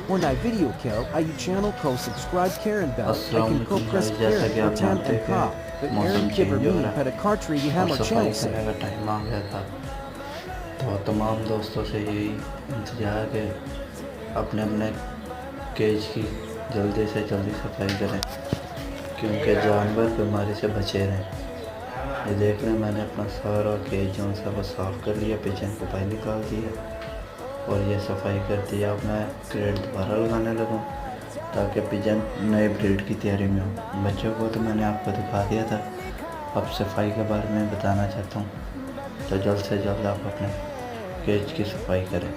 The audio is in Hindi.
When I video kill, I use channel called subscribe Karen Bell. I अस्सलाम can वालेकुम co-press भाई, जैसा Karen कि for आप Tam जानते and हैं Ka, but कि मौसम Aaron Kibber चेंज हो me रहा pet a cartridge you है have और our सफाई channel say. करने का टाइम आ गया था। तो तमाम दोस्तों से यही इंतजार है कि अपने अपने केज की जल्दी से जल्दी सफाई करें, क्योंकि जानवर बीमारी से बचे रहें। ये देख रहे हैं, मैंने अपना सारा केज जो सा वो साफ़ कर लिया, पिजन को बाहर निकाल दिया और ये सफाई कर दिया। अब मैं क्रेट दोबारा लगाने लगूँ ताकि पिजन नए ब्रीड की तैयारी में हो। बच्चों को तो मैंने आपको दिखा दिया था, अब सफाई के बारे में बताना चाहता हूँ। तो जल्द से जल्द आप अपने केज की सफाई करें।